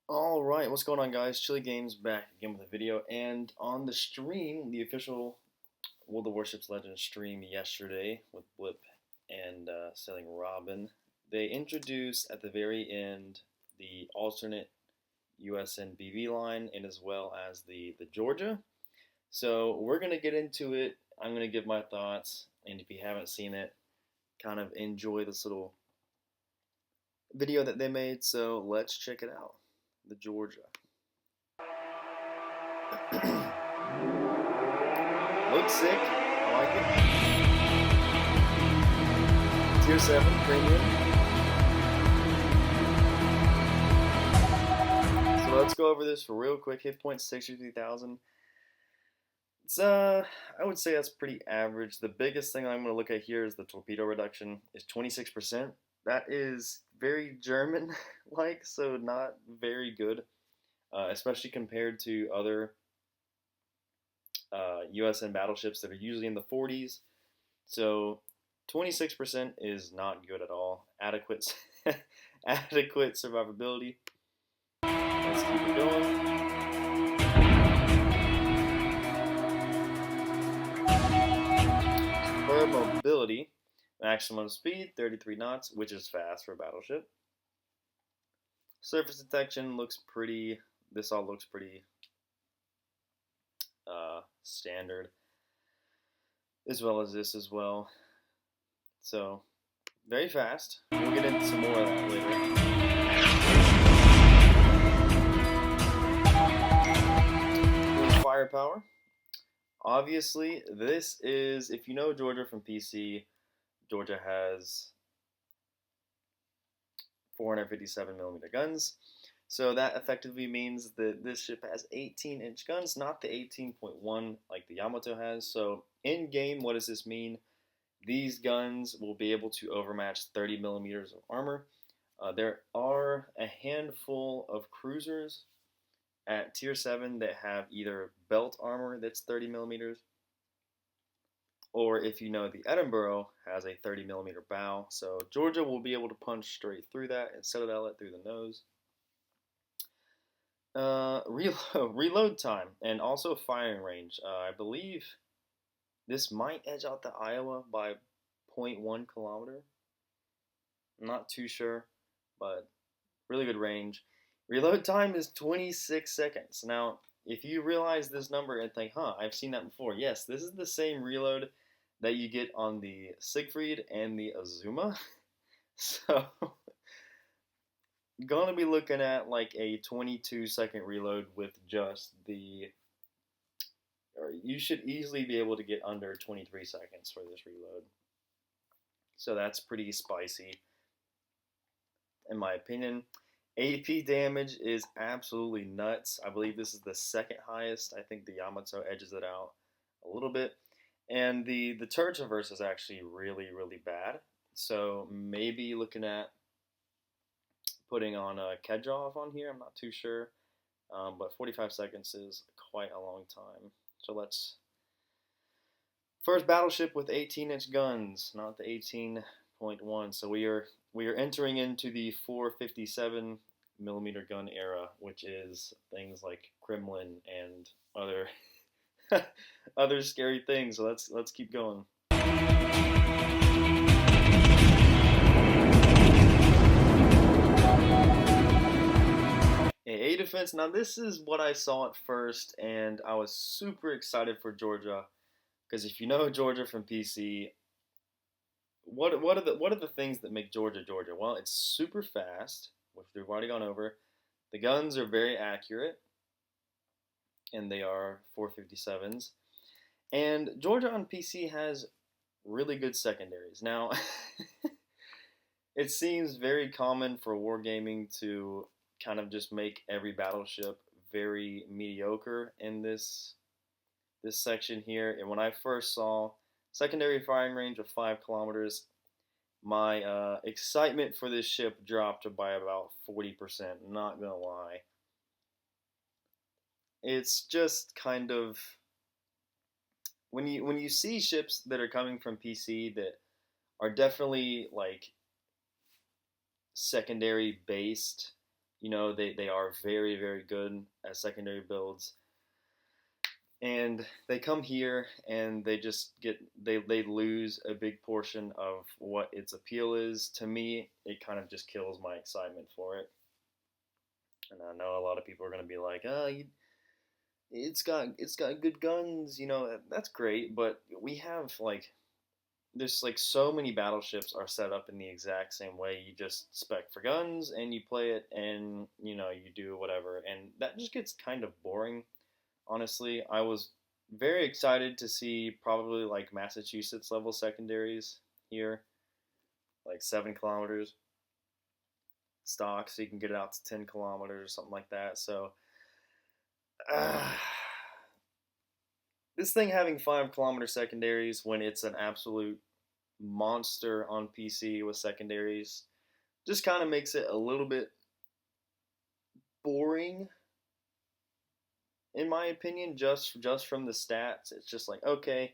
Alright, what's going on guys? Chili Games back again with a video, and on the stream, the official World of Warships Legends stream yesterday with Blip and Sailing Robin, they introduced at the very end the alternate USN BV line and as well as the Georgia. So we're going to get into it. I'm going to give my thoughts, and if you haven't seen it, kind of enjoy this little video that they made. So let's check it out. The Georgia. Looks sick. I like it. Tier 7 premium. So let's go over this real quick. Hit points 63,000. It's I would say that's pretty average. The biggest thing I'm going to look at here is the torpedo reduction is 26%. That is very German like, so not very good, especially compared to other USN battleships that are usually in the 40s. So 26% is not good at all. Adequate, adequate survivability. Let's keep it going. Superb mobility. Maximum speed, 33 knots, which is fast for a battleship. Surface detection looks pretty. This all looks pretty standard, as well as this as well. So, very fast. We'll get into some more of that later. Firepower. Obviously, this is, if you know Georgia from PC, Georgia has 457mm guns. So that effectively means that this ship has 18-inch guns, not the 18.1 like the Yamato has. So in game, what does this mean? These guns will be able to overmatch 30mm of armor. There are a handful of cruisers at tier 7 that have either belt armor that's 30mm, or if you know, the Edinburgh has a 30mm bow. So Georgia will be able to punch straight through that and citadel it through the nose. Reload time and also firing range. I believe this might edge out the Iowa by 0.1 kilometer. I'm not too sure, but really good range. Reload time is 26 seconds. Now, if you realize this number and think, I've seen that before. Yes, this is the same reload that you get on the Siegfried and the Azuma. So gonna be looking at like a 22-second reload with just the, or you should easily be able to get under 23 seconds for this reload. So that's pretty spicy, in my opinion. AP damage is absolutely nuts. I believe this is the second highest. I think the Yamato edges it out a little bit. And the turret traverse is actually really, really bad. So maybe looking at putting on a Kedrov on here. I'm not too sure. But 45 seconds is quite a long time. So let's... First battleship with 18-inch guns, not the 18.1. So we are entering into the 457mm gun era, which is things like Kremlin and other other scary things. So let's keep going. A defense. Now this is what I saw at first, and I was super excited for Georgia, because if you know Georgia from PC, what are the things that make Georgia Georgia? Well, it's super fast, which we've already gone over. The guns are very accurate, and they are 457s. And Georgia on PC has really good secondaries. Now, it seems very common for wargaming to kind of just make every battleship very mediocre in this section here. And when I first saw secondary firing range of 5 kilometers, my excitement for this ship dropped by about 40%. Not gonna lie. It's just kind of, when you see ships that are coming from PC that are definitely like secondary based, You know, they are very, very good as secondary builds. And they come here and they just they lose a big portion of what its appeal is. To me, it kind of just kills my excitement for it. And I know a lot of people are going to be like, "Oh, it's got good guns, you know, that's great, but we have like there's like so many battleships are set up in the exact same way. You just spec for guns and you play it and you know you do whatever, and that just gets kind of boring. Honestly, I was very excited to see probably like Massachusetts level secondaries here, like 7 kilometers stock, so you can get it out to 10 kilometers or something like that. So uh, this thing having 5 kilometer secondaries when it's an absolute monster on PC with secondaries just kind of makes it a little bit boring in my opinion, just from the stats. It's just like, okay,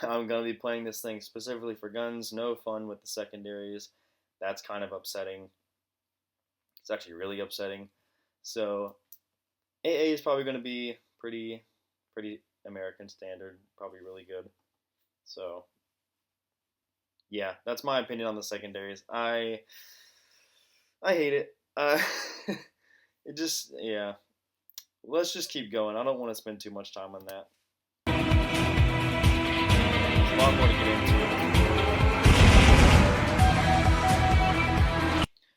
I'm gonna be playing this thing specifically for guns, no fun with the secondaries. That's kind of upsetting. It's actually really upsetting. So AA is probably gonna be pretty American standard, probably really good. So yeah, that's my opinion on the secondaries. I hate it. It just yeah. Let's just keep going. I don't want to spend too much time on that. There's a lot more to get into.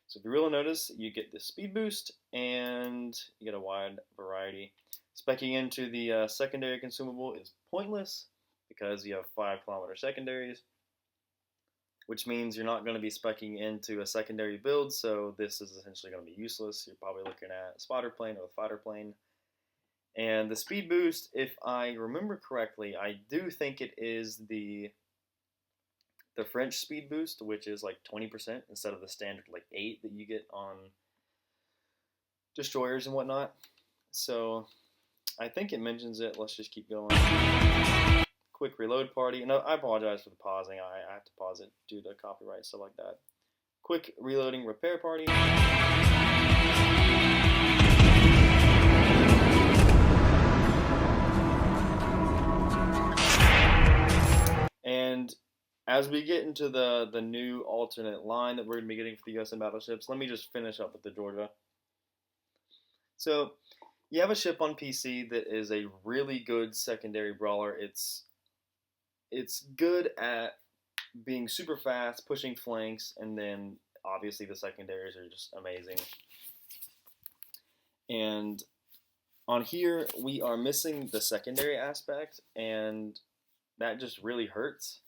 So if you really notice, you get the speed boost and you get a wide variety. Speccing into the secondary consumable is pointless because you have 5 kilometer secondaries, which means you're not going to be speccing into a secondary build, so this is essentially going to be useless. You're probably looking at a spotter plane or a fighter plane. And the speed boost, if I remember correctly, I do think it is the French speed boost, which is like 20% instead of the standard like 8 that you get on destroyers and whatnot. So I think it mentions it. Let's just keep going. Quick reload party. No, I apologize for the pausing. I have to pause it due to copyright, stuff like that. Quick reloading repair party. And as we get into the new alternate line that we're going to be getting for the USN battleships, let me just finish up with the Georgia. So you have a ship on PC that is a really good secondary brawler. It's good at being super fast, pushing flanks, and then obviously the secondaries are just amazing. And on here, we are missing the secondary aspect, and that just really hurts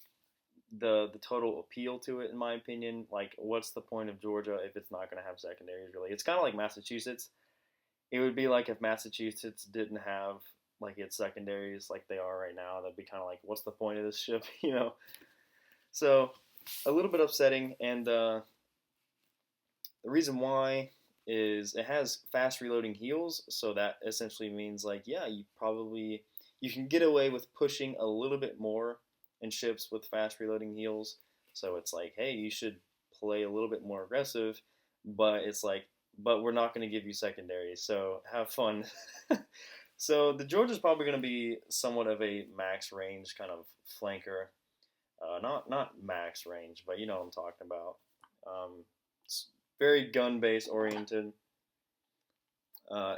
the total appeal to it, in my opinion. Like, what's the point of Georgia if it's not going to have secondaries, really? It's kind of like Massachusetts. It would be like if Massachusetts didn't have like its secondaries like they are right now. That'd be kind of like, what's the point of this ship, you know? So a little bit upsetting, and the reason why is it has fast reloading heals, so that essentially means like, yeah, you can get away with pushing a little bit more in ships with fast reloading heals. So it's like, hey, you should play a little bit more aggressive, but it's like, but we're not going to give you secondaries, so have fun. So the Georgia's probably going to be somewhat of a max range kind of flanker. Not max range, but you know what I'm talking about. It's very gun-based oriented.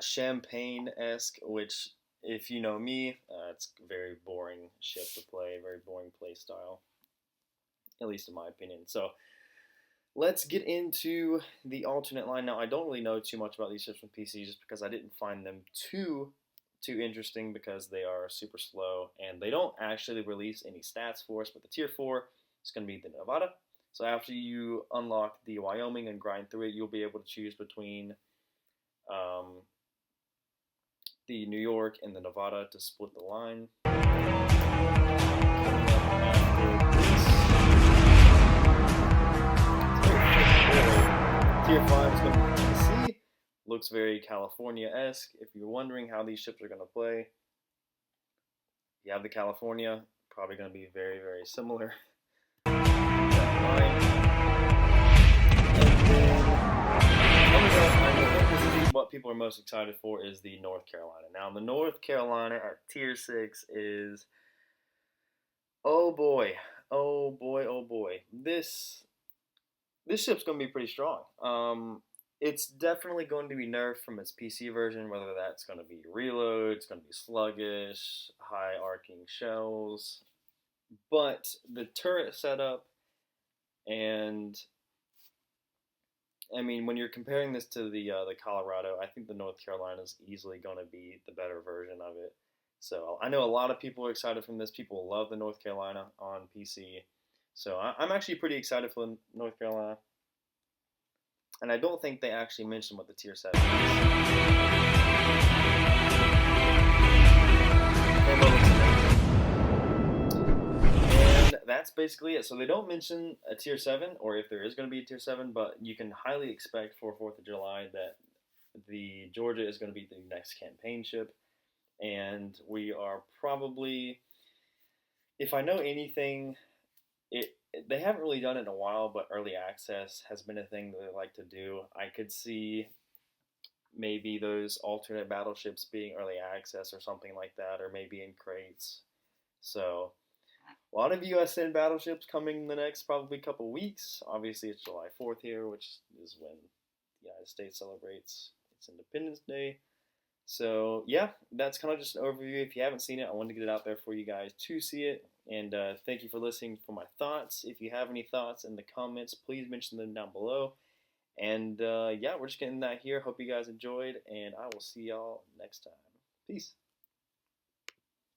Champagne-esque, which, if you know me, it's a very boring ship to play, very boring play style, at least in my opinion. So let's get into the alternate line. Now, I don't really know too much about these ships from PC just because I didn't find them too interesting because they are super slow and they don't actually release any stats for us. But the tier 4 is going to be the Nevada. So after you unlock the Wyoming and grind through it, you'll be able to choose between the New York and the Nevada to split the line. Tier 5 is going to be Tennessee. Looks very California-esque. If you're wondering how these ships are going to play, you have the California, probably going to be very, very similar. And then, coming up, I think this is people are most excited for is the North Carolina. Now, the North Carolina at Tier 6 is, oh boy, oh boy, oh boy. This ship's going to be pretty strong. It's definitely going to be nerfed from its PC version, whether that's going to be reload, it's going to be sluggish, high arcing shells. But the turret setup, and I mean, when you're comparing this to the Colorado, I think the North Carolina is easily going to be the better version of it. So I know a lot of people are excited from this. People love the North Carolina on PC. So I'm actually pretty excited for North Carolina. And I don't think they actually mentioned what the tier 7 is. And that's basically it. So they don't mention a tier 7, or if there is going to be a tier 7, but you can highly expect for 4th of July that the Georgia is going to be the next campaign ship. And we are probably, if I know anything, they haven't really done it in a while, but early access has been a thing that they like to do. I could see maybe those alternate battleships being early access or something like that, or maybe in crates. So a lot of USN battleships coming in the next probably couple weeks. Obviously, it's July 4th here, which is when the United States celebrates its Independence Day. So yeah, that's kind of just an overview. If you haven't seen it, I wanted to get it out there for you guys to see it. And thank you for listening for my thoughts. If you have any thoughts in the comments, please mention them down below. And yeah, we're just getting that here. Hope you guys enjoyed, and I will see y'all next time. Peace.